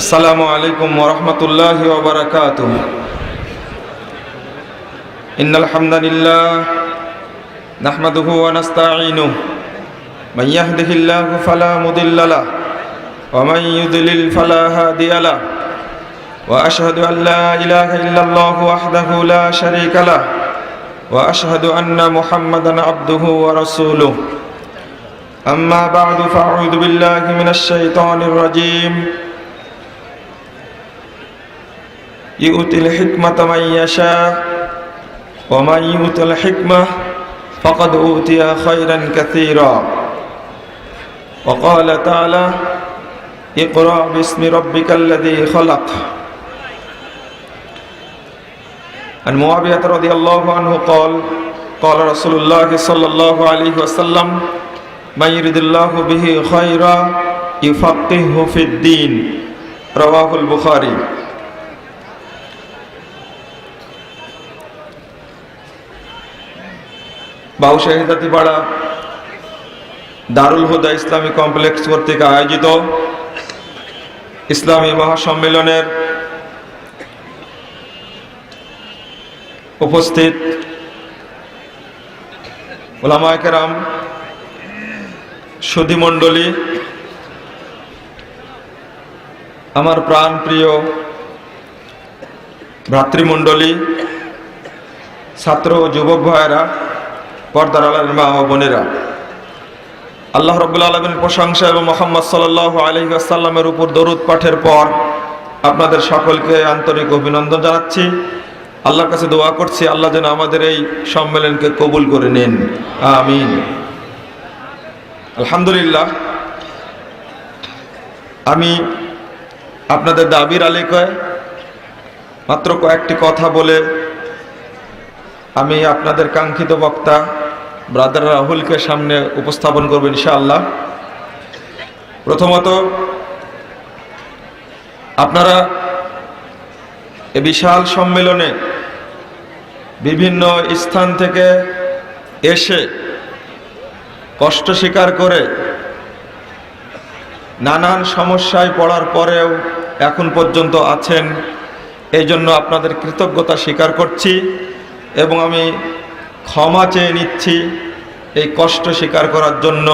আসসালামু আলাইকুম ওয়া রাহমাতুল্লাহি ওয়া বারাকাতুহু। ইন্নাল হামদালিল্লাহ নাহমাদুহু ওয়া নাস্তাঈনুহু মান ইয়াহদিহিল্লাহু ফালা মুদিল্লা লাহু ওয়া মান ইউদ্লিল ফালা হাদিয়া লাহু ওয়া আশহাদু আন লা ইলাহা ইল্লাল্লাহু ওয়াহদাহু লা শারীকা লাহু ওয়া আশহাদু আন্না মুহাম্মাদান আবদুহু ওয়া রাসূলুহু। আম্মা বা'দু ফাআউযু বিল্লাহি মিনাশ শাইতানির রাজীম। ইউতিল হিকমাতা মান ইয়াশা ওয়া মান ইউতিল হিকমাহ ফাকাদ উতিয়া খায়রান কাসীরা। ওয়া ক্বালা তাআলা ইকরা বিসমি রাব্বিকাল্লাযী খালাক। عن معاوية رضي الله عنه قال قال رسول الله صلى الله عليه وسلم من يرد الله به خيرا يفقهه في الدين رواه البخاري। বাউশাহী জাতিপাড়া দারুল হুদা ইসলামী কমপ্লেক্স কর্তৃক আয়োজিত ইসলামী মহাসম্মেলনের উপস্থিত উলামায়ে কেরাম, সুধী মণ্ডলী, আমার প্রাণ প্রিয় ভ্রাতৃমণ্ডলী, ছাত্র ও যুবক ভাইয়েরা, পর্দার আড়ালের মা ও বোনেরা, আল্লাহ রাব্বুল আলামিনের প্রশংসা এবং মুহাম্মদ সাল্লাল্লাহু আলাইহি ওয়াসাল্লামের উপর দরুদ পাঠের পর আপনাদের সকলকে আন্তরিক অভিনন্দন জানাচ্ছি। আল্লাহর কাছে দোয়া করছি আল্লাহ যেন আমাদের এই সম্মেলনকে কবুল করে নেন, আমিন। আলহামদুলিল্লাহ, আমি আপনাদের দাবির আলেকায় মাত্র কয়েকটি কথা বলে আমি আপনাদের কাঙ্ক্ষিত বক্তা ব্রাদার রাহুলকে সামনে উপস্থাপন করব ইনশাআল্লাহ। প্রথমত, আপনারা এ বিশাল সম্মেলনে বিভিন্ন স্থান থেকে এসে কষ্ট স্বীকার করে নানান সমস্যায় পড়ার পরেও এখন পর্যন্ত আছেন, এই জন্য আপনাদের কৃতজ্ঞতা স্বীকার করছি এবং আমি ক্ষমা চেয়ে নিচ্ছি এই কষ্ট স্বীকার করার জন্য।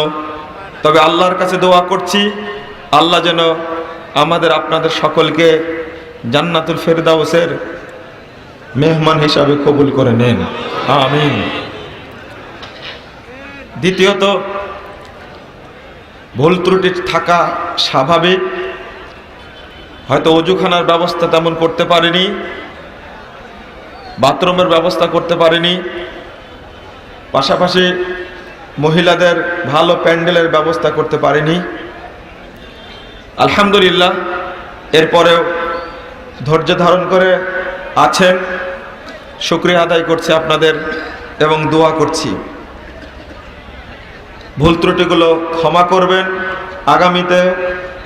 তবে আল্লাহর কাছে দোয়া করছি আল্লাহ যেন আমাদের আপনাদের সকলকে জান্নাতুল ফেরদাউসের মেহমান হিসাবে কবুল করে নেন, আমিন। দ্বিতীয়ত, ভুল ত্রুটি থাকা স্বাভাবিক, হয়তো অজুখানার ব্যবস্থা তেমন করতে পারিনি, বাথরুমের ব্যবস্থা করতে পারিনি, পাশাপাশি মহিলাদের ভালো প্যান্ডেলের ব্যবস্থা করতে পারিনি। আলহামদুলিল্লাহ, এরপরেও ধৈর্য ধারণ করে আছেন, শুকরিয়া আদায় করছি আপনাদের এবং দোয়া করছি ভুল ত্রুটিগুলো ক্ষমা করবেন। আগামীতে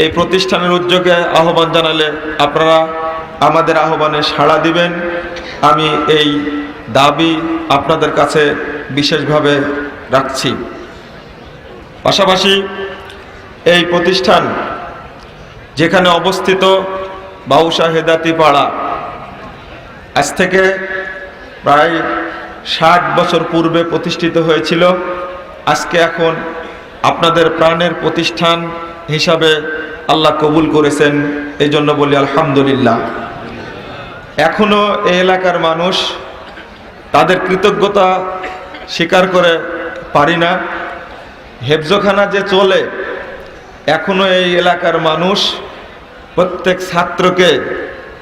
এই প্রতিষ্ঠানের উদ্যোগে আহ্বান জানালে আপনারা আমাদের আহ্বানে সাড়া দিবেন, আমি এই দাবি আপনাদের কাছে বিশেষভাবে রাখছি। পাশাপাশি এই প্রতিষ্ঠান যেখানে অবস্থিত বাউশাহী জাতিপাড়া, আজ থেকে প্রায় 60 বছর পূর্বে প্রতিষ্ঠিত হয়েছিল। আজকে এখন আপনাদের প্রাণের প্রতিষ্ঠান হিসাবে আল্লাহ কবুল করেছেন, এই জন্য বলি আলহামদুলিল্লাহ। এখনো এই এলাকার মানুষ তাদের কৃতজ্ঞতা স্বীকার করে পারি না। হেফজখানা যে চলে, এখনো এই এলাকার মানুষ প্রত্যেক ছাত্রকে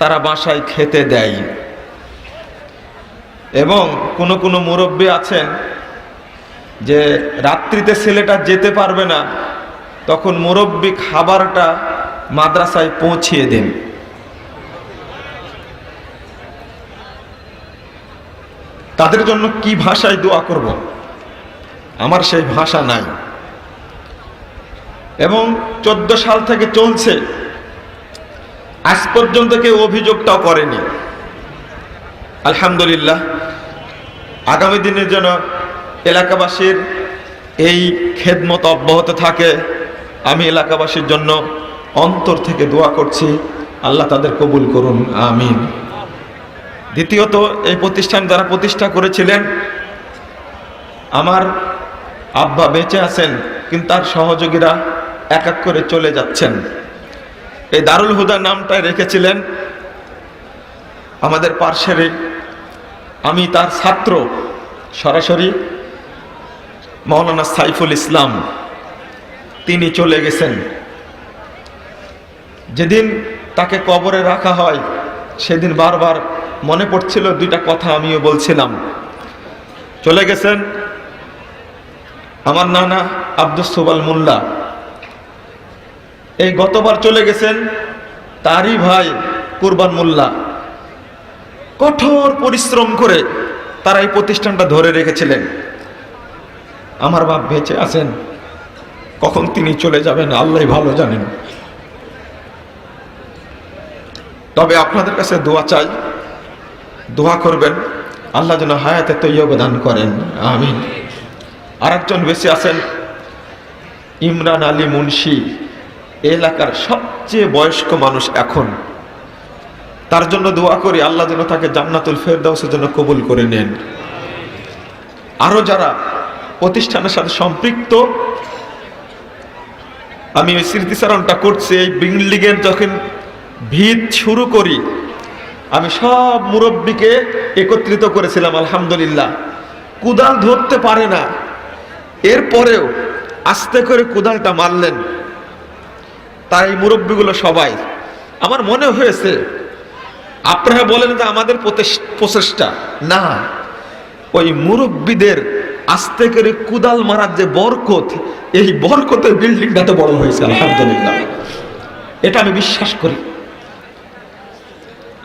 তারা বাসায় খেতে দেয় এবং কোনো মুরব্বী আছেন যে রাত্রিতে ছেলেটা যেতে পারবে না, তখন মুরব্বী খাবারটা মাদ্রাসায় পৌঁছিয়ে দেন। তাদের জন্য কি ভাষায় দোয়া করব, আমার সেই ভাষা নাই। এবং 14 সাল থেকে চলছে, আজ পর্যন্ত কেউ অভিযোগটাও করেনি। আলহামদুলিল্লাহ, আগামী দিনের জন্য এলাকাবাসীর এই খেদমত অব্যাহত থাকে, আমি এলাকাবাসীর জন্য অন্তর থেকে দোয়া করছি আল্লাহ তাদের কবুল করুন, আমিন। দ্বিতীয়ত, এই প্রতিষ্ঠান যারা প্রতিষ্ঠা করেছিলেন, আমার আব্বা বেঁচে আছেন, কিন্তু তার সহযোগীরা এক এক করে চলে যাচ্ছেন। এই দারুল হুদা নামটাই রেখেছিলেন আমাদের পার্শ্বের, আমি তার ছাত্র, সরাসরি মাওলানা সাইফুল ইসলাম, তিনি চলে গেছেন। যেদিন তাকে কবরে রাখা হয় সেদিন বারবার মনে পড়ছিল দুইটা কথা, আমিও বলছিলাম। চলে গেছেন আমার নানা আব্দুস সোবাল মোল্লা, এই গতবার চলে গেছেন তারই ভাই কুরবান মোল্লা। কঠোর পরিশ্রম করে তারা এই প্রতিষ্ঠানটা ধরে রেখেছিলেন। আমার বাপ বেঁচে আছেন, কখন তিনি চলে যাবেন আল্লাহ ভালো জানেন। তবে আপনাদের কাছে দোয়া চাই, দোয়া করবেন আল্লাহ যেন হায়াতে তৈয়ব দান করেন, আমিন। আরেকজন বেঁচে আছেন ইমরান আলী মুন্সি, এলাকার সবচেয়ে বয়স্ক মানুষ এখন। তার জন্য দোয়া করি আল্লাহ যেন তাকে জান্নাতুল ফেরদাউসের জন্য কবুল করে নেন। আরো যারা প্রতিষ্ঠানের সাথে সম্পৃক্ত, আমি ওই স্মৃতিচারণটা করছি, এই বিল্ডিংয়ের যখন ভিত শুরু করি আমি সব মুরব্বীকে একত্রিত করেছিলাম। আলহামদুলিল্লাহ, কুদাল ধরতে পারে না, এরপরেও আস্তে করে কুদালটা মারলেন। তাই মুরব্বীগুলো সবাই, আমার মনে হয়েছে আপনারা বলেন যে আমাদের প্রচেষ্টা না, ওই মুরব্বীদের আস্তে করে কুদাল মারার যে বরকত, এই বরকতের বিল্ডিংটা তো বড় হয়েছে আলহামদুলিল্লাহ, এটা আমি বিশ্বাস করি।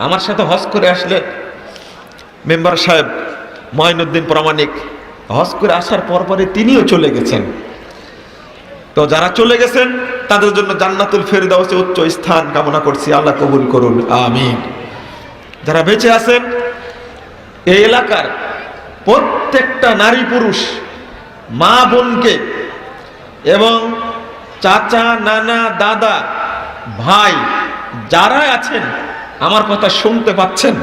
আমার সাথে হজ করে আসলে মেম্বার সাহেব মঈনুদ্দিন প্রামাণিক, হজ করে আসার পরে তিনিও চলে গেছেন। তো যারা চলে গেছেন তাদের জন্য জান্নাতুল ফেরদাউসে উচ্চ স্থান কামনা করছি, আল্লাহ কবুল করুন, আমিন। যারা বেঁচে আছেন, এই এলাকার প্রত্যেকটা নারী পুরুষ, মা বোনকে এবং চাচা নানা দাদা ভাই যারা আছেন, আমার কথা শুনতে পাচ্ছেন,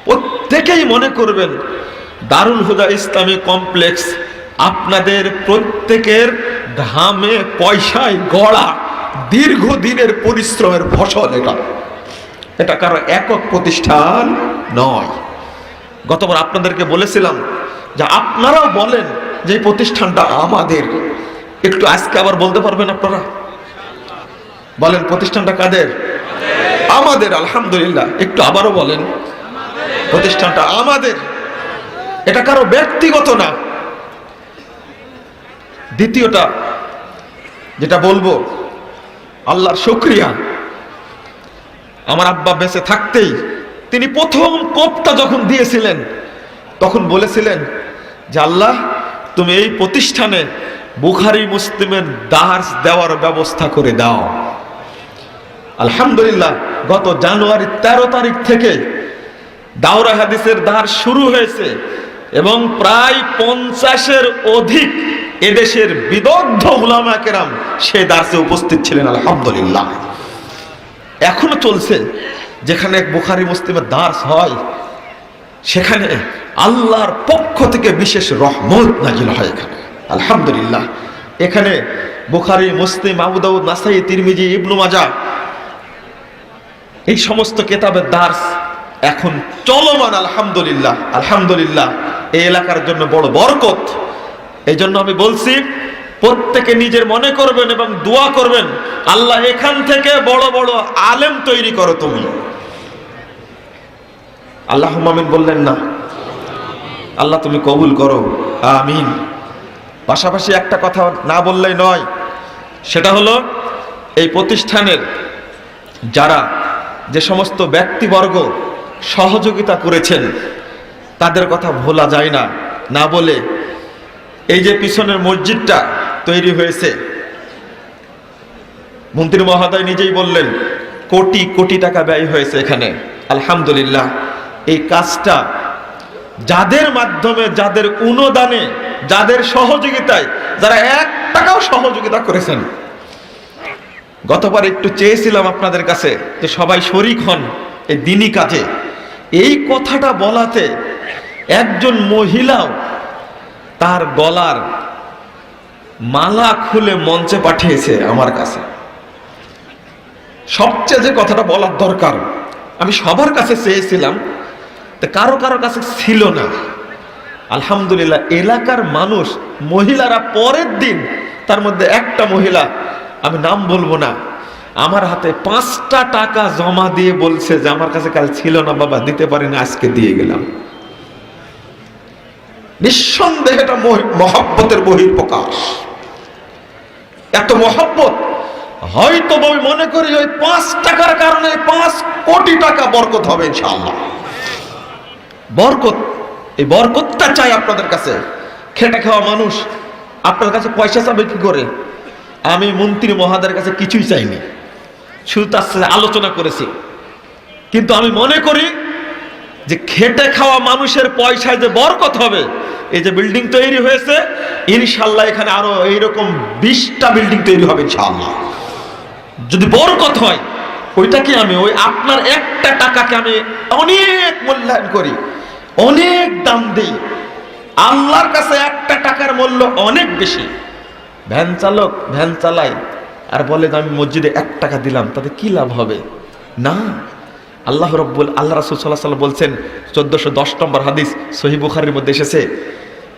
প্রত্যেকেই মনে করবেন দারুল হুদা ইসলামী কমপ্লেক্স আপনাদের প্রত্যেকের ঘামে পয়সায় গড়া দীর্ঘদিনের পরিশ্রমের ফসল। এটা কারো একক প্রতিষ্ঠান নয়। গতবার আপনাদেরকে বলেছিলাম যে আপনারাও বলেন যে এই প্রতিষ্ঠানটা আমাদের। একটু আজকে আবার বলতে পারবেন আপনারা? বলেন প্রতিষ্ঠানটা কাদের? আমাদের। আলহামদুলিল্লাহ, একটু আবারও বলেন প্রতিষ্ঠানটা আমাদের, এটা কারো ব্যক্তিগত না। দ্বিতীয়টা যেটা বলবো, আল্লাহর শুকরিয়া, আমার আব্বা বেঁচে থাকতেই তিনি প্রথম কোপটা যখন দিয়েছিলেন তখন বলেছিলেন যে আল্লাহ তুমি এই প্রতিষ্ঠানে বুখারী মুসলিমের দার্স দেওয়ার ব্যবস্থা করে দাও। আলহামদুলিল্লাহ, গত জানুয়ারি 13 তারিখ থেকে দাওরা হাদিসের দার্স শুরু হয়েছে এবং প্রায় 50-এর অধিক এদেশের বিদগ্ধ উলামা কেরাম সে দার্সে উপস্থিত ছিলেন। আলহামদুলিল্লাহ, এখনো চলছে। যেখানে বুখারী মুসলিমের দার্স হয় সেখানে আল্লাহর পক্ষ থেকে বিশেষ রহমত নাজিল হয় এখানে। আলহামদুলিল্লাহ, এখানে বুখারী, মুসলিম, আবু দাউদ, নাসাই, তিরমিজি, ইবনু মাজাহ এই সমস্ত কিতাবের দার্স এখন চলমান। আলহামদুলিল্লাহ, আলহামদুলিল্লাহ, এই এলাকার জন্য বড় বরকত। এই জন্য আমি বলছি প্রত্যেকে নিজের মনে করবেন এবং দোয়া করবেন, আল্লাহ এখান থেকে বড় বড় আলেম তৈরি করো তুমি। আল্লাহুম্মা আমিন বললেন না? আল্লাহ তুমি কবুল করো, আমিন। পাশাপাশি একটা কথা না বললেই নয়, সেটা হলো এই প্রতিষ্ঠানের যারা যে সমস্ত ব্যক্তিবর্গ সহযোগিতা করেছেন তাদের কথা ভোলা যায় না। না বলে এই যে পিছনের মসজিদটা তৈরি হয়েছে, মন্ত্রী মহোদয় নিজেই বললেন কোটি কোটি টাকা ব্যয় হয়েছে এখানে। আলহামদুলিল্লাহ, এই কাজটা যাদের মাধ্যমে, যাদের অনুদানে, যাদের সহযোগিতায়, যারা 1 টাকাও সহযোগিতা করেছেন গতবার একটু চেয়েছিলাম আপনাদের কাছে যে সবাই শরীক হন এই দিনই কাজে। এই কথাটা বলাতে একজন মহিলাও তার গলার মালা খুলে মঞ্চে পাঠিয়েছে আমার কাছে। সবচেয়ে যে কথাটা বলার দরকার, আমি সবার কাছে চেয়েছিলাম, কারো কারো কাছে ছিল না। আলহামদুলিল্লাহ এলাকার মানুষ, মহিলারা পরের দিন, তার মধ্যে একটা মহিলা, আমি নাম বলবো না, আমার হাতে 5টা টাকা জমা দিয়ে বলছে যে আমার কাছে কাল ছিল না বাবা, দিতে পারিনি, আজকে দিয়ে গেলাম। নিঃসন্দেহে এটা মহব্বতের বহিঃপ্রকাশ। এত মহব্বত হয়তো আমি মনে করি ওই 5 টাকার কারণে 5 কোটি টাকা বরকত হবে ইনশাআল্লাহ। বরকত, এই বরকতটা চাই আপনাদের কাছে। খেটে খাওয়া মানুষ আপনার কাছে পয়সা চাবে কি করে? আমি মন্ত্রী মহাদের কাছে কিছুই চাইনি, শুধু তার সাথে আলোচনা করেছি। কিন্তু আমি মনে করি যে খেটে খাওয়া মানুষের পয়সায় যে বরকত হবে, এই যে বিল্ডিং তৈরি হয়েছে, ইনশাআল্লাহ এখানে আরো এইরকম 20টা বিল্ডিং তৈরি হবে ইনশাআল্লাহ। যদি বরকত হয়, ওইটাকে আমি, ওই আপনার একটা টাকাকে আমি অনেক মূল্যায়ন করি, অনেক দাম দিই। আল্লাহর কাছে একটা টাকার মূল্য অনেক বেশি। ভ্যান চালক ভ্যান চালায় আর বলে যে আমি মসজিদে 1 টাকা দিলাম, তাতে কি লাভ হবে? না, আল্লাহ রাসূল সাল্লাল্লাহু আলাইহি ওয়াসাল্লাম বলছেন, 1410 নম্বর হাদিস সহিহ বুখারীর মধ্যে এসেছে,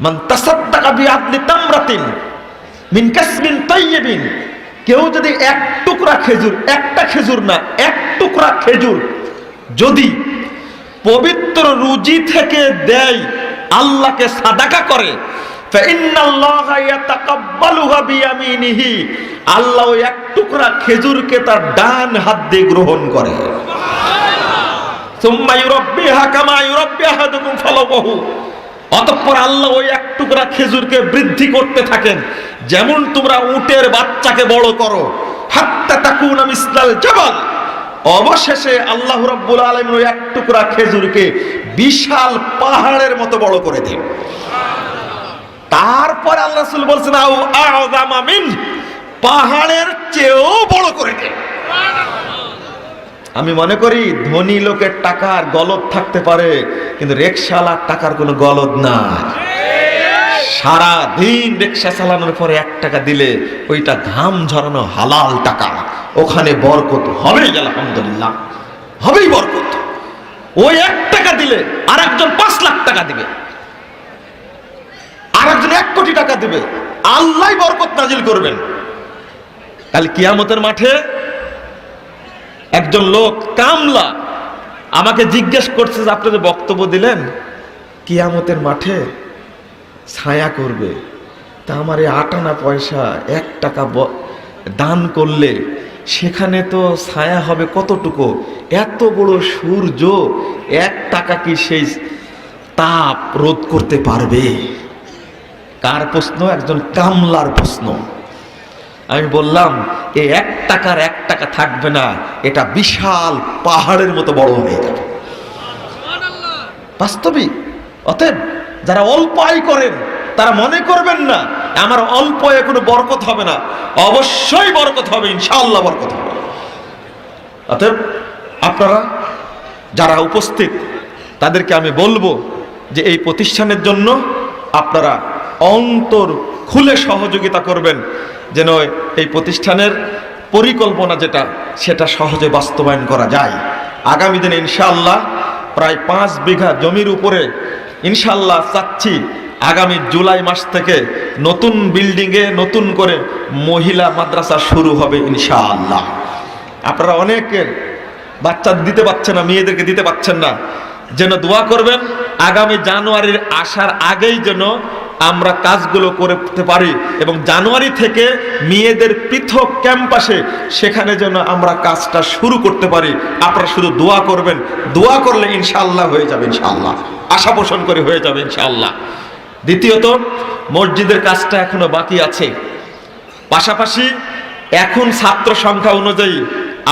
মান তাসাদ্দাকা বিআদলি তামরাতিন মিন কাসমিন তাইয়্যিবিন, কেউ যদি 1 টুকরা খেজুর, একটা খেজুর না, 1 টুকরা খেজুর যদি পবিত্র রুজি থেকে দেয়, আল্লাহকে সাদাকা করে, ফাইন্নাল্লাহা ইয়াতাকাব্বালুহা বিয়ামিনিহি, আল্লাহ ওই 1 টুকরা খেজুরকে তার ডান হাত দিয়ে গ্রহণ করে। সুম্মা ইউরাব্বিহা কামা ইউরাব্বি আহাদুকুম ফালাবাহু, অতঃপর আল্লাহ ওই 1 টুকরা খেজুরকে বৃদ্ধি করতে থাকেন, যেমন তোমরা উটের বাচ্চাকে বড় করো, হাত্তা তাকুনা মিসলাল জাবাল, অবশেষে আল্লাহ রাব্বুল আলামিন ওই 1 টুকরা খেজুরকে বিশাল পাহাড়ের মতো বড় করে দেন। তারপর আল্লাহ রাসূল বলছেন আও আযামা মিন, পাহাড়ের চেয়েও বড় করে দেন। আমি মনে করি ধনী লোকের টাকার গলদ থাকতে পারে, কিন্তু রিকশাওয়ালার টাকার কোনো গলদ নাই। সারা দিন রিকশা চালানোর পরে 1 টাকা দিলে ওইটা ঘাম ঝরানো হালাল টাকা, ওখানে বরকত হবেই, আলহামদুলিল্লাহ হবেই বরকত। ওই 1 টাকা দিলে আরেকজন 5 লাখ টাকা দিবে, আরেকজন 1 কোটি টাকা দিবে, আল্লাহ বরকত নাজিল করবেন। কাল কিয়ামতের মাঠে একজন লোক কামলা আমাকে জিজ্ঞেস করছে যে আপনি যে বক্তব্য দিলেন কিয়ামতের মাঠে ছায়া করবে, তা আমার এই 8 আনা পয়সা 1 টাকা দান করলে সেখানে তো ছায়া হবে কতটুকু? এত বড় সূর্য 1 টাকা কি সেই তাপ রোধ করতে পারবে? কার প্রশ্ন? একজন কামলার প্রশ্ন। আমি বললাম এই 1 টাকার 1 টাকা থাকবে না, এটা বিশাল পাহাড়ের মতো বড় হয়ে যাবে। বাস্তবিক। অতএব যারা অল্প আয় করেন তারা মনে করবেন না আমার অল্প আয়ে কোনো বরকত হবে না, অবশ্যই বরকত হবে, ইনশাআল্লাহ বরকত হবে। অতএব আপনারা যারা উপস্থিত তাদেরকে আমি বলবো যে এই প্রতিষ্ঠানের জন্য আপনারা অন্তর খুলে সহযোগিতা করবেন, যেন এই প্রতিষ্ঠানের পরিকল্পনা যেটা সেটা সহজে বাস্তবায়ন করা যায়। আগামী দিনে ইনশাআল্লাহ প্রায় 5 বিঘা জমির উপরে ইনশাআল্লাহ চাচ্ছি আগামী জুলাই মাস থেকে নতুন বিল্ডিংয়ে নতুন করে মহিলা মাদ্রাসা শুরু হবে ইনশাআল্লাহ। আপনারা অনেকের বাচ্চা দিতে পারছেন না, মেয়েদেরকে দিতে পারছেন না, যেন দোয়া করবেন আগামী জানুয়ারির আসার আগেই যেন আমরা কাজগুলো করতে পারি, এবং জানুয়ারি থেকে মেয়েদের পৃথক ক্যাম্পাসে সেখানে যেন আমরা কাজটা শুরু করতে পারি। আপনারা শুধু দোয়া করবেন, দোয়া করলে ইনশাআল্লাহ হয়ে যাবে, ইনশাআল্লাহ আশা পোষণ করে হয়ে যাবে ইনশাআল্লাহ। দ্বিতীয়ত, মসজিদের কাজটা এখনো বাকি আছে। পাশাপাশি এখন ছাত্র সংখ্যা অনুযায়ী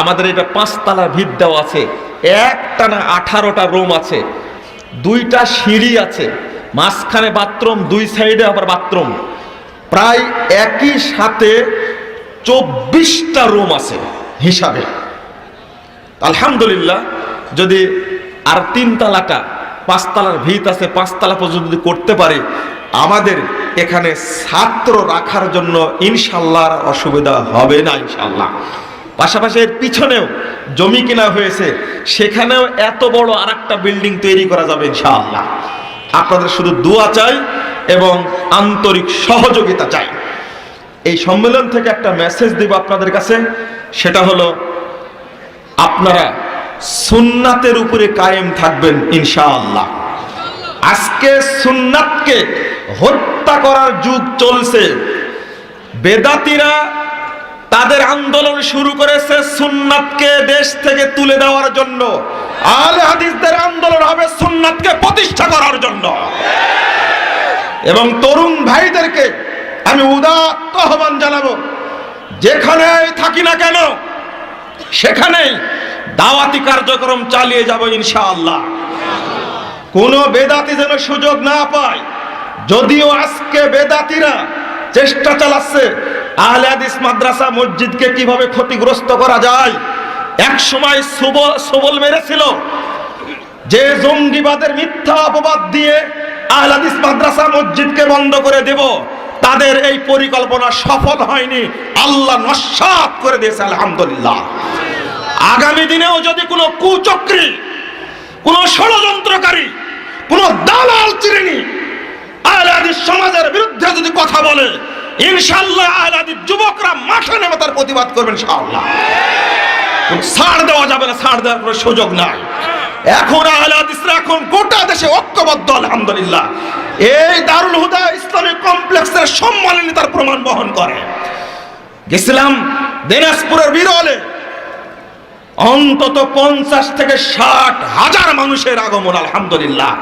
আমাদের এটা 5 তলা ভিত দেওয়া আছে, একটানা 18টা রুম আছে, 2টা সিঁড়ি আছে, মাঝখানে বাথরুম, 2 সাইডে আবার বাথরুম, প্রায় একই সাথে 24টা রুম আছে হিসাবে। আলহামদুলিল্লাহ, যদি আর 3 তলাটা 5 তলার ভিত আছে, 5 তলা পর্যন্ত যদি করতে পারে, আমাদের এখানে ছাত্র রাখার জন্য ইনশাল্লাহ অসুবিধা হবে না ইনশাল্লাহ। পাশাপাশি এর পিছনেও জমি কিনা হয়েছে, সেখানেও এত বড় আরেকটা বিল্ডিং তৈরি করা যাবে ইনশাআল্লাহ। আপনাদের শুধু দোয়া চাই এবং আন্তরিক সহযোগিতা চাই। এই সম্মেলন থেকে একটা মেসেজ দিব আপনাদের কাছে, সেটা হলো আপনারা সুন্নাতের উপরে কায়েম থাকবেন ইনশাআল্লাহ। আজকে সুন্নাতকে হত্যা করার যুগ চলছে। বেদাতীরা তাদের আন্দোলন শুরু করেছে সুন্নাতকে দেশ থেকে তুলে দেওয়ার জন্য। আহলে হাদিসদের আন্দোলন হবে সুন্নাতকে প্রতিষ্ঠা করার জন্য। এবং তরুণ ভাইদেরকে আমি উদাত্ত আহ্বান জানাবো, যেখানেই থাকি না কেন সেখানেই দাওয়াতি কার্যক্রম চালিয়ে যাব ইনশাআল্লাহ। কোন বেদাতি যেন সুযোগ না পায়। যদিও আজকে বেদাতিরা চেষ্টা চালাচ্ছে আহলে হাদিস মাদ্রাসা মসজিদকে কিভাবে ক্ষতিগ্রস্ত করা যায়। এক সময় সবল মেরেছিল যে জঙ্গিবাদের মিথ্যা অপবাদ দিয়ে আহলে হাদিস মাদ্রাসা মসজিদকে বন্ধ করে দেব। তাদের এই পরিকল্পনা সফল হয়নি, আল্লাহ নস্যাৎ করে দিয়েছে আলহামদুলিল্লাহ। আগামী দিনেও যদি কোনো কুচক্রী, কোনো ষড়যন্ত্রকারী, কোনো দালাল চিরিনি আহলে হাদিস সমাজের বিরুদ্ধে যদি কথা বলে, ইনশাআল্লাহ আহলে হাদিস যুবকরা মাঠে নেমে তার প্রতিবাদ করবেন ইনশাআল্লাহ। ছাড় দেওয়া যাবে না, ছাড় দেওয়ার কোনো সুযোগ নাই। এখন আহলে হাদিসরা এখন গোটা দেশে ঐক্যবদ্ধ আলহামদুলিল্লাহ। এই দারুল হুদা ইসলামিক কমপ্লেক্সের সম্মাননী তার প্রমাণ বহন করে। গেছিলাম দিনাজপুরের বিরলে, অন্তত 50 থেকে 60 হাজার মানুষের আগমন আলহামদুলিল্লাহ।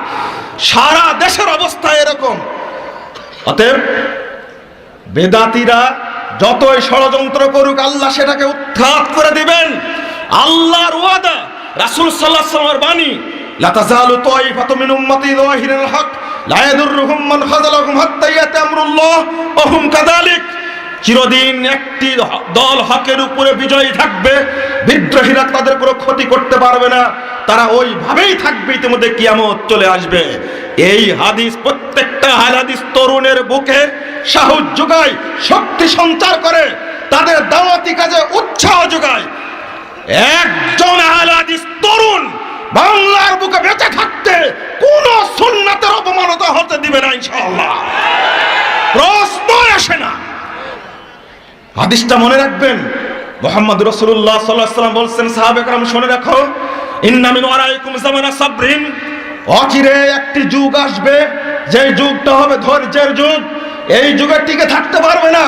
সারা দেশের অবস্থা এরকম। অতএব বেদাতীরা যতই ষড়যন্ত্র করুক, আল্লাহ সেটাকে উৎখাত করে দিবেন। আল্লাহর ওয়াদা, রাসূল সাল্লাল্লাহু আলাইহি ওয়াসাল্লামের বাণী, লা তাযালু তাইফাতু মিন উম্মতি যাহিরুল হক লা ইয়াদুররুহুম মান খাযালাহুম হাত্তা ইয়াতি আমরুল্লাহ ওয়া হুম কাযালিক। চিরদিন একটি দল হকের উপরে বিজয়ী থাকবে, বিদ্রোহীরা তাদের কোনো ক্ষতি করতে পারবে না, তারা ওইভাবেই থাকবে, ইতিমধ্যে কিয়ামত চলে আসবে। এই হাদিস প্রত্যেকটা আহলে হাদিস তরুণের বুকে সাহস যোগায়, শক্তি সঞ্চার করে, তাদের দাওয়াতি কাজে উৎসাহ যোগায়। একজন আহলে হাদিস তরুণ বাংলার বুকে বেঁচে থাকতে কোন সুন্নাতের অপমানতা হতে দিবে না ইনশাআল্লাহ, প্রশ্ন আসে না। হাদিসটা মনে রাখবেন, মুহাম্মদ রাসূলুল্লাহ সাল্লাল্লাহু আলাইহি ওয়াসাল্লাম বলেছেন, সাহাবে کرام শুনে রাখো, ইন্না মিন ওয়ারাইকুম জামানা সাবরিন, অচিরে একটি যুগ আসবে যে যুগটা হবে ধৈর্যের যুগ। এই যুগে টিকে থাকতে পারবে না।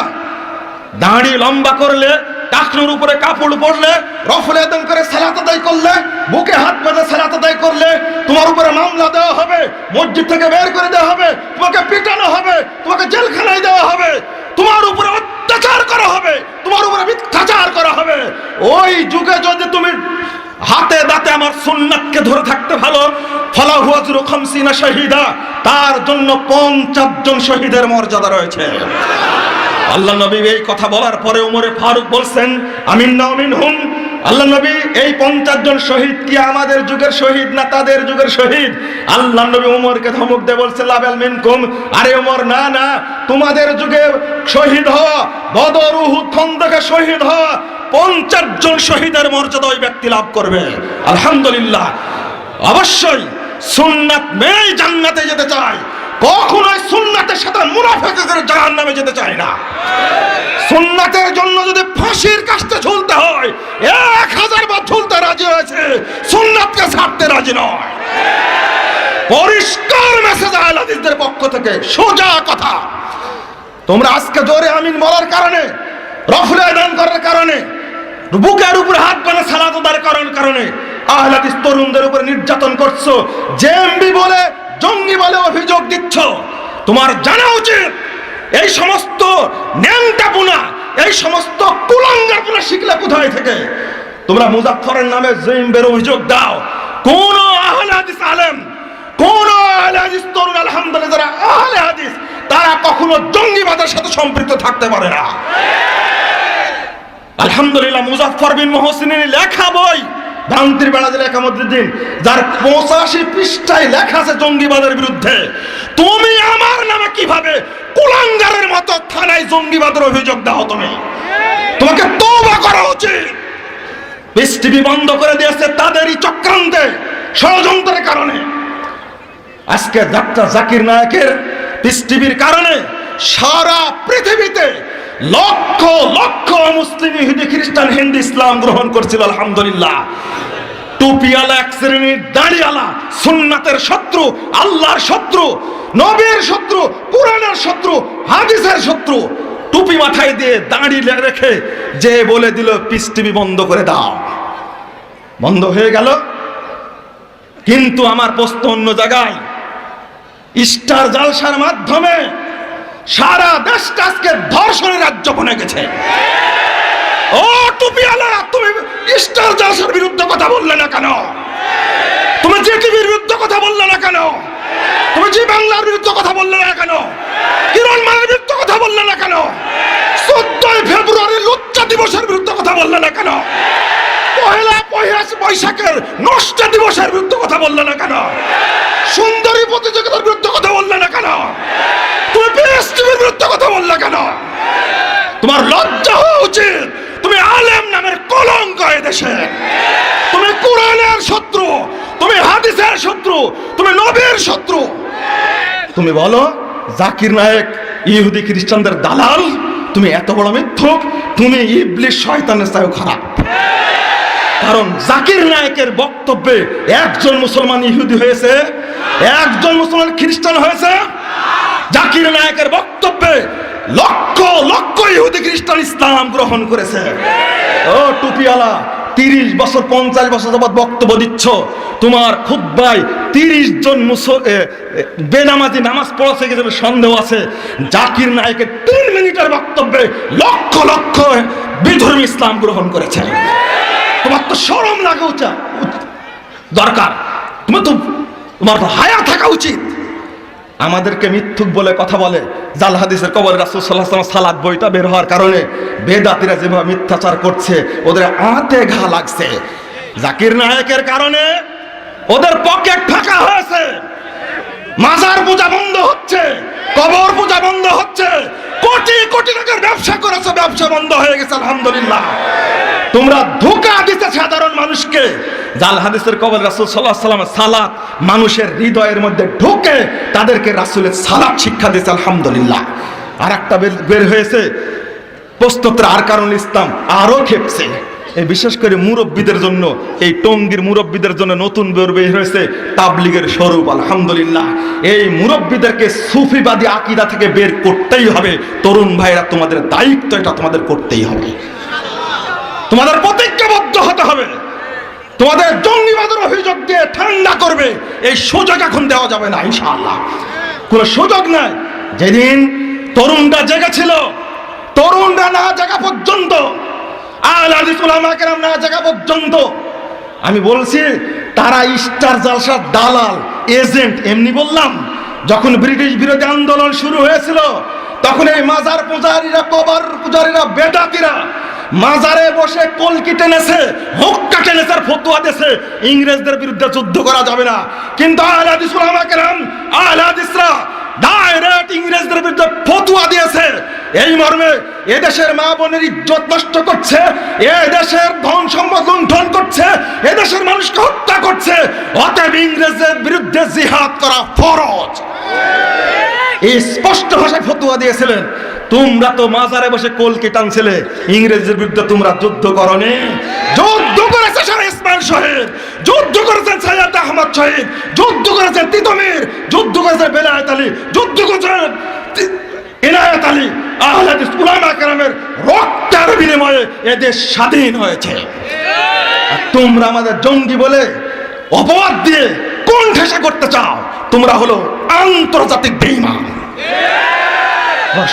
দাড়ি লম্বা করলে, টাকনুর উপরে কাপড় পরলে, রফল আদান করে সালাত আদায় করলে, বুকে হাত বেঁধে সালাত আদায় করলে তোমার উপরে মামলা দেওয়া হবে, মসজিদ থেকে বের করে দেওয়া হবে, তোমাকে পিটানো হবে, তোমাকে জেলখানায় দেওয়া হবে, তোমার উপরে অত্যাচার করা হবে, তোমার উপরে মিথ্যাচার করা হবে। ওই যুগে যদি তুমি হাতে দাঁতে আমার সুন্নাতকে ধরে থাকতে ভালো, ফালাহু আজরু 50 শহীদা, তার জন্য 50 জন শহীদের মর্যাদা রয়েছে। আল্লাহ নবী এই কথা বলার পরে ওমরে ফারুক বলছেন, আমিন্না মিনহুম। আল্লাহ নবী এই 50 জন শহীদ কি আমাদের যুগের শহীদ না তাদের যুগের শহীদ? আল্লাহ নবী ওমরকে ধমক দিয়ে বলছে, লাবাল মিনকুম, আরে ওমর না না, তোমাদের যুগে শহীদ হওয়া, বদর উহুদ খন্দকে শহীদ হওয়া 50 জন শহীদের মর্যাদা ওই ব্যক্তি লাভ করবে আলহামদুলিল্লাহ। অবশ্যই সুন্নাত মেনে জান্নাতে যেতে চায়, কখনোই সুন্নাতের সাথে মুনাফিকদের জাহান্নামে যেতে চায় না। সুন্নাতের জন্য যদি ফাঁসির কাস্তে ঝুলতে হয় 1000 বার ঝুলতে রাজি হয়েছে, সুন্নাতকে ছাড়তে রাজি নয়। পরিষ্কার মেসেজ আহলে হাদিসদের পক্ষ থেকে, সোজা কথা। তোমরা আজকে জোরে আমিন বলার কারণে, রফলে আদান করার কারণে, বুকের উপরে হাত বাঁধে সালাত আদায় করার কারণে আহলে হাদিস তরুণদের উপরে নির্যাতন করছো, জেএমবি বলে, জঙ্গি বলে অভিযোগ দিচ্ছ। তোমার জানা উচিত এই সমস্ত ন্যাংটাপুনা, এই সমস্ত কুলাঙ্গারপুনা শিখলে কোথায় থেকে? তোমরা মুজাফফরের নামে জেএমবির অভিযোগ দাও। কোন আহলে হাদিস আলেম, কোন আহলে হাদিস তরুণ আলহামদুলিল্লাহ যারা আহলে হাদিস, তারা কখনো জঙ্গিবাদের সাথে সম্পৃক্ত থাকতে পারে না। আলহামদুলিল্লাহ মুজাফফর বিন মুহসিনের লেখা বই ভ্রান্তির বেড়া দিলে একামুদ্দিন, যার 85 পৃষ্ঠায় লেখা আছে জঙ্গিবাদের বিরুদ্ধে। তুমি আমার নামে কিভাবে কুলাঙ্গারের মতো থানায় জঙ্গিবাদের অভিযোগ দাও? তোমাকে তওবা করা উচিত। পিস টিভি বন্ধ করে দিয়েছে তাদেরই চক্রান্তে, ষড়যন্ত্রের কারণে। আজকে ডাক্তার জাকির নায়েকের পিস টিভির কারণে সারা পৃথিবীতে লক্ষ লক্ষ মুসলিম, ইহুদি, খ্রিস্টান, হিন্দু ইসলাম গ্রহণ করছিল আলহামদুলিল্লাহ। টুপিওয়ালা, এক শ্রেণীর দাড়িওয়ালা, সুন্নাতের শত্রু, আল্লাহর শত্রু, নবীর শত্রু, কুরআনের শত্রু, হাদিসের শত্রু, টুপি মাথায় দিয়ে দাড়ি রেখে যে বলে দিল পিস টিভি বন্ধ করে দাও, বন্ধ হয়ে গেল। কিন্তু আমার প্রশ্ন অন্য জায়গায়। স্টার জালসার মাধ্যমে সারা দেশটা আজকে ধর্ষণের রাজ্য বনে গেছে। ও টুপিওয়ালা, তুমি স্টার জালসার বিরুদ্ধে কথা বললে না কেন? তুমি জি টিভির বিরুদ্ধে কথা বললে না কেন? তুমি জি বাংলার বিরুদ্ধে কথা বললে না কেন? কিরণ মানের বিরুদ্ধে কথা বললে না কেন? 14 ফেব্রুয়ারি লজ্জা দিবসের বিরুদ্ধে কথা বললে না কেন? পহেলা বৈশাখের নষ্ট দিবসের বিরুদ্ধে কথা বললে না কেন? সুন্দরী প্রতিযোগিতার বিরুদ্ধে কথা বললে না কেন? তুমি পিস টিভির বিরুদ্ধে কথা বললে কেন? তোমার লজ্জা হওয়া উচিত। তুমি আলেম নামের কলঙ্ক এই দেশে। তুমি কুরআনের শত্রু, তুমি হাদিসের শত্রু, তুমি নবীর শত্রু। তুমি বলো জাকির নায়েক ইহুদি খ্রিস্টানদের দালাল? তুমি এত বড় মিথ্যুক, তুমি ইবলিস শয়তানের চেয়েও খারাপ। কারণ জাকির নায়েকের বক্তব্যে একজন মুসলমান ইহুদি হয়েছে, একজন মুসলমান খ্রিস্টান হয়েছে। জাকির নায়েকের বক্তব্যে লক্ষ লক্ষ ইহুদি খ্রিস্টান ইসলাম গ্রহণ করেছে। ও টুপিওয়ালা, 30 বছর 50 বছর যাবত বক্তব্য দিচ্ছ, তোমার খুতবায় 30 জন বেনামাজি নামাজ পড়াছে গেছে সন্দেহ আছে। জাকির নায়েকের 3 মিনিটের বক্তব্যে লক্ষ লক্ষ বিধর্মী ইসলাম গ্রহণ করেছে। তোমার তো শরম লাগা উচিত, দরকার। তোমার তো হায়া থাকা উচিত। আমাদেরকে মিথ্যুক বলে কথা বলে। জাল হাদিসের কবরে রাসূল সাল্লাল্লাহু আলাইহি ওয়াসাল্লাম সালাত বইটা বের হওয়ার কারণে বেদাতীরা যেভাবে মিথ্যাচার করছে, ওদের আঁতে ঘা লাগছে। জাকির নায়েকের কারণে ওদের পকেট ফাঁকা হয়েছে, মাজার পূজা বন্ধ হচ্ছে, কবর পূজা বন্ধ হচ্ছে, কোটি কোটি টাকার ব্যবসা করেছে, ব্যবসা বন্ধ হয়ে গেছে আলহামদুলিল্লাহ। তোমরা ধোঁকা দিতে সাধারণ মানুষকে। জাল হাদিসের কবর রাসূল সাল্লাল্লাহু আলাইহি ওয়াসাল্লামের সালাত মানুষের হৃদয়ের মধ্যে ঢুকে তাদেরকে রাসূলের সালাত শিক্ষা দিয়েছে আলহামদুলিল্লাহ। আর একটা বের হয়েছে প্রশ্নোত্তর আর কারণ ইসলাম, আরো খেপছে। এই বিশেষ করে মুরব্বীদের জন্য, এই টঙ্গীর মুরব্বীদের জন্য নতুন বের হয়েছে তাবলীগের স্বরূপ আলহামদুলিল্লাহ। এই মুরব্বীদেরকে সুফিবাদী আকীদা থেকে বের করতেই হবে। তরুণ ভাইরা, তোমাদের দায়িত্ব, এটা তোমাদের করতেই হবে। তোমাদের প্রতিজ্ঞাবদ্ধ হতে হবে। তোমাদের জঙ্গিবাদের অভিযোগ দিয়ে ঠান্ডা করবে এই সুযোগ এখন দেওয়া যাবে না ইনশাআল্লাহ। কোনো সুযোগ নাই। যেদিন তরুণরা জেগেছিল, তরুণরা না জাগা পর্যন্ত, আহলে হাদিস উলামা কেরাম না জাগা পর্যন্ত, আমি বলছি তারা স্টার জালসার দালাল, এজেন্ট। এমনি বললাম, যখন ব্রিটিশ বিরোধী আন্দোলন শুরু হয়েছিল তখন এই মাজার পূজারীরা, কবর পূজারীরা, বেদাতীরা মাজারে বসে কলকি টেনেছে, হুক্কা টেনেছে, ফতোয়া দিয়েছে ইংরেজদের বিরুদ্ধে যুদ্ধ করা যাবে না। কিন্তু আহলে হাদিস উলামা কেরাম, আহলে হাদিসরা ডাইরেক্ট ইংরেজদের বিরুদ্ধে ফতোয়া দিয়েছে এই মর্মে, এদেশের মা বোনের ইজ্জত নষ্ট করছে, এদেশের ধন সম্পদ লুণ্ঠন করছে, এদেশের মানুষকে হত্যা করছে, অতএব ইংরেজদের বিরুদ্ধে জিহাদ করা ফরজ। এই স্পষ্ট ভাষায় ফতোয়া দিয়েছিলেন। তোমরা তো মাজারে বসে কলকি টানছিলে, ইংরেজদের বিরুদ্ধে তোমরা যুদ্ধ করনি। যুদ্ধ করেছে শাহ ইসমাইল শহীদ, যুদ্ধ করেছেন সৈয়দ আহমদ শহীদ, যুদ্ধ করেছেন তিতুমির, যুদ্ধ করেছেন বেলায়েত আলী, যুদ্ধ করেছেন ইনায়েত আলী। আহলে হাদিস উলামা কেরামের রক্তের বিনিময়ে এদেশ স্বাধীন হয়েছে। তোমরা আমাদের জঙ্গি বলে অপবাদ দিয়ে কোন ঠেসা করতে চাও? তোমরা হলো আন্তর্জাতিক বেঈমান।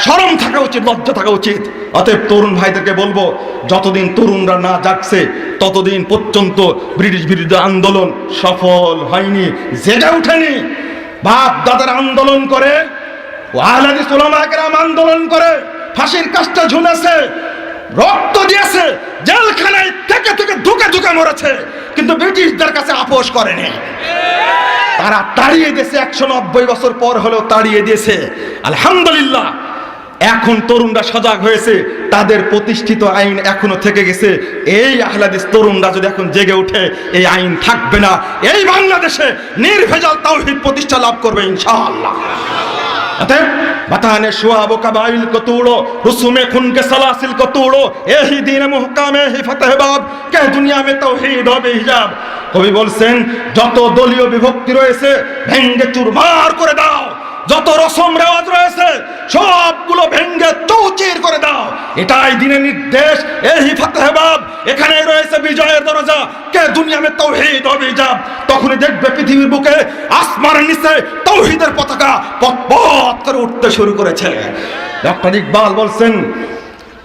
শরম থাকা উচিত, লজ্জা থাকা উচিত। অতএব তরুণ ভাইদেরকে বলবো, যতদিন তরুণরা না জাগছে ততদিন পর্যন্ত ব্রিটিশ বিরোধী আন্দোলন সফল হয়নি, জেগে উঠেনি। বাপ দাদার আন্দোলন করে, আহলে হাদিস উলামা কেরাম আন্দোলন করে ফাঁসির কাজটা ঝুলেছে, রক্ত দিয়েছে, মরেছে, কিন্তু ব্রিটিশদের কাছে আপোষ করেনি। তারা তাড়িয়ে দিয়েছে, 190 বছর পর হলেও তাড়িয়ে দিয়েছে। আলহামদুলিল্লাহ, এখন তরুণরা সজাগ হয়েছে, তাদের প্রতিষ্ঠিত আইন এখনো থেকে গেছে। এই আহলে হাদিস তরুণরা যদি এখন জেগে ওঠে, এই আইন থাকবে না। এই বাংলাদেশে নির্ভেজাল তাওহীদ প্রতিষ্ঠা লাভ করবে ইনশাআল্লাহ। अतः बताने शुआब कबाइल को तोड़ो, रुसूमे खून के सलासिल को तोड़ो, यही दीन मुहकाम ही फतेह बाब के दुनिया में तौहीद হবে হিজাব। কবি বলছেন, যত দলীয় বিভক্তি রয়েছে ভেঙ্গে চুরমার করে দাও, যত রসম রেওয়াজ রয়েছে সবগুলো ভেঙ্গে চৌচির করে দাও। এটাই দিনের নির্দেশ, এই ফতেহ বাব, এখানেই রয়েছে বিজয়ের দরজা, কে দুনিয়া মে তাওহীদ হবে হিজাব। তখনই দেখবে পৃথিবীর বুকে আসমানের নিচে তাওহীদের পতাকা পথ করে উঠতে শুরু করেছে। ডক্টর ইকবাল বলছেন,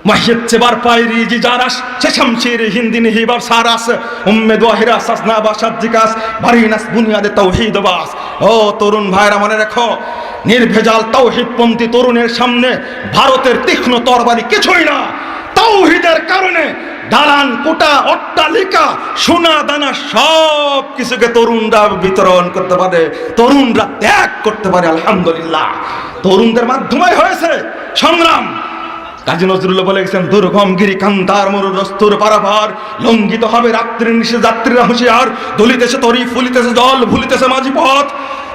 মাহিয়ত চেবার পায়রি জি জারাস সে শামশির হিন্দি নিহি বার সারাস উম্মেদ ওয়াহিরা সাসনা বাসাত জিকাস ভারিনাস বুনিয়াদে তাওহীদ বাস। ও তরুণ ভাইরা, মনে রাখো, নির্ভেজাল তাওহীদপন্থী তরুণের সামনে ভারতের তীক্ষ্ণ তরবারি কিছুই না। তাওহীদের কারণে দালান কোটা অট্টালিকা সোনা দানা সব কিছুকে তরুণরা বিতরণ করতে পারে, তরুণরা ত্যাগ করতে পারে। আলহামদুলিল্লাহ, তরুণদের মাধ্যমে হয়েছে সংগ্রাম। কাজী নজরুল্লাহ বলে গেছেন, দুর্গম গিরি কান্তার মরুর দস্তুর পারাভার, লঙ্ঘিত হবে রাত্রির নিশে যাত্রীরা হুঁশিয়ার, দলিতেছে তরি ফুলিতেছে জল ভুলিতেছে মাঝি পথ,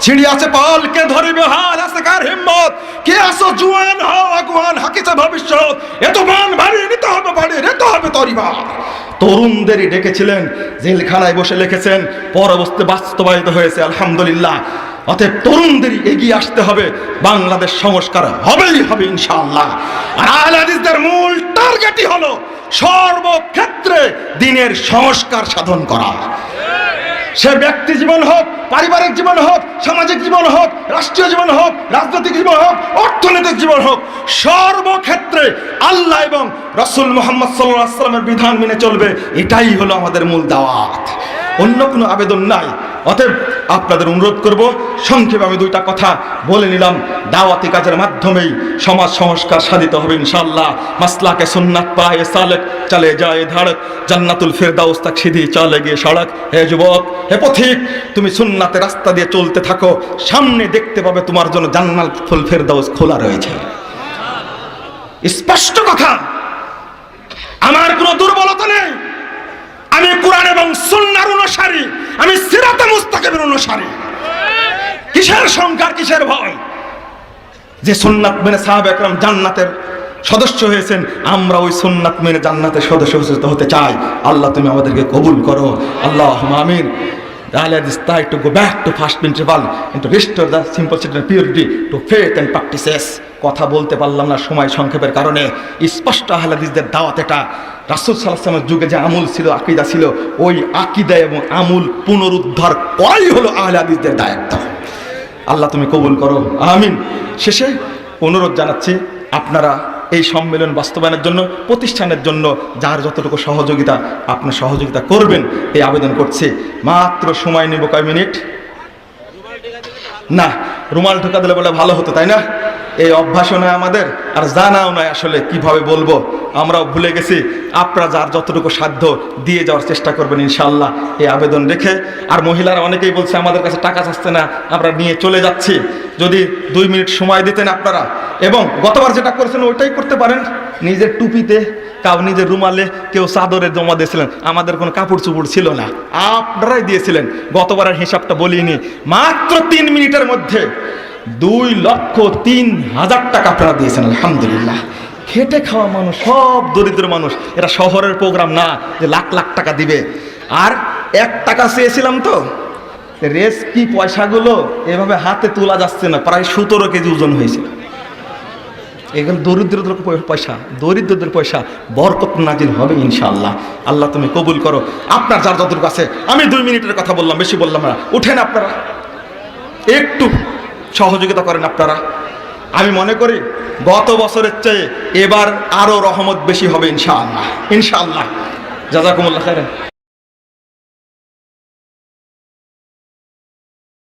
ছিড়ি আছে পাল কে ধরিবে হাল আছে কার হিম্মত, কে আসো জুয়ান হও আগুয়ান হাকিছে ভবিষ্যৎ, এত মান ভারী নিতে হবে বাড়ি রেতে হবে তরিবার। তরুণদেরই ডেকেছিলেন, জেলখানায় বসে লিখেছেন, পরবর্তী বাস্তবায়িত হয়েছে। আলহামদুলিল্লাহ, অতএব তরুণদেরই এগিয়ে আসতে হবে, বাংলাদেশ সংস্কার হবেই হবে ইনশাআল্লাহ। আর আহলে হাদিসদের মূল টার্গেটই হলো সর্বক্ষেত্রে দ্বীনের সংস্কার সাধন করা। সে ব্যক্তি জীবন হোক, পারিবারিক জীবন হোক, সামাজিক জীবন হোক, রাষ্ট্রীয় জীবন হোক, রাজনৈতিক জীবন হোক, অর্থনৈতিক জীবন হোক, সর্বক্ষেত্রে আল্লাহ এবং রাসূল মুহাম্মদ সাল্লাল্লাহু আলাইহি ওয়াসাল্লামের বিধান মেনে চলবে, এটাই হলো আমাদের মূল দাওয়াত, অন্য কোনো আবেদন নাই। অতএব আপনাদের অনুরোধ করব, সংক্ষেপে আমি দুইটা কথা বলে নিলাম। দাওয়াতি কাজের মাধ্যমেই সমাজ সংস্কার সাধিত হবে ইনশাআল্লাহ। মাসলাকে সুন্নাত পায়ে সালেক চলে যায় ধড়ক, জান্নাতুল ফিরদাউস তক সিধি চলে গিয়ে সড়ক। হে যুবক, হে পথিক, তুমি সুন্নাতের রাস্তা দিয়ে চলতে থাকো, সামনে দেখতে পাবে তোমার জন্য জান্নাতুল ফিরদাউস খোলা রয়েছে। স্পষ্ট কথা, আমার কোনো দুর্বলতা নেই, আমি কোরআন এবং সুন্নাহর অনুসারী, আমি সিরাতে মুস্তাকিমের অনুসারী। কিসের সংকার, কিসের ভয়? যে সুন্নাত মেনে সাহাবা একরাম জান্নাতের সদস্য হয়েছেন, আমরা ওই সুন্নাত মেনে জান্নাতের সদস্য হতে চাই। আল্লাহ তুমি আমাদেরকে কবুল করো, আল্লাহুম্মা আমিন। This try to go back to first principle and to restore the simplicity and purity to faith and practices. কথা বলতে পারলাম না সময় সংক্ষেপের কারণে। স্পষ্ট আহলে হাদিসদের দাওয়াত এটা। রাসূল সাল্লাল্লাহু আলাইহি ওয়াসাল্লামের যুগে যে আমল ছিল, আকীদা ছিল, ওই আকীদা এবং আমল পুনরুদ্ধার করাই হলো আহলে হাদিসদের দায়িত্ব। আল্লাহ তুমি কবুল করো, আমিন। শেষে অনুরোধ জানাচ্ছি, আপনারা এই সম্মেলন বাস্তবায়নের জন্য, প্রতিষ্ঠানের জন্য যার যতটুকু সহযোগিতা আপনি সহযোগিতা করবেন, এই আবেদন করছি। মাত্র সময় নেব কয় মিনিট? না, রুমাল ঢোকা দিলে বলে ভালো হতো, তাই না? এই অভ্যাসও নয় আমাদের, আর জানাও নয় আসলে কিভাবে বলবো, আমরাও ভুলে গেছি। আপনারা যার যতটুকু সাধ্য দিয়ে যাওয়ার চেষ্টা করবেন ইনশাআল্লাহ, এই আবেদন রেখে। আর মহিলারা অনেকেই বলছে আমাদের কাছে টাকা চাচ্ছে না, আমরা নিয়ে চলে যাচ্ছি। যদি 2 মিনিট সময় দিতেন আপনারা, এবং গতবার যেটা করেছেন ওইটাই করতে পারেন, নিজের টুপিতে, কাউ নিজের রুমালে, কেউ চাদরে জমা দিয়েছিলেন, আমাদের কোনো কাপড় চুপড় ছিল না, আপনারাই দিয়েছিলেন। গতবারের হিসাবটা বলিনি, মাত্র 3 মিনিটের মধ্যে 2,03,000 টাকা আপনারা দিয়েছেন। আলহামদুলিল্লাহ, খেটে খাওয়া মানুষ, সব দরিদ্র মানুষ, এটা শহরের প্রোগ্রাম না যে লাখ লাখ টাকা দিবে। আর 1 টাকা চেয়েছিলাম তো, রেস্কি পয়সাগুলো এভাবে হাতে তোলা যাচ্ছে না, প্রায় 17 কেজি ওজন হয়েছিল। এগুলো দরিদ্রদের পয়সা, দরিদ্রদের পয়সা, বরকত নাজিল হবে ইনশাআল্লাহ। আল্লাহ তুমি কবুল করো। আপনার যার যতটুকু আছে, আমি 2 মিনিটের কথা বললাম, বেশি বললাম না। উঠেন আপনারা, একটু সহযোগিতা করেন আপনারা। আমি মনে করি গত বছরের চেয়ে এবার আরো রহমত বেশি হবে ইনশাআল্লাহ, ইনশাআল্লাহ। জাযাকুমুল্লাহ খাইরান।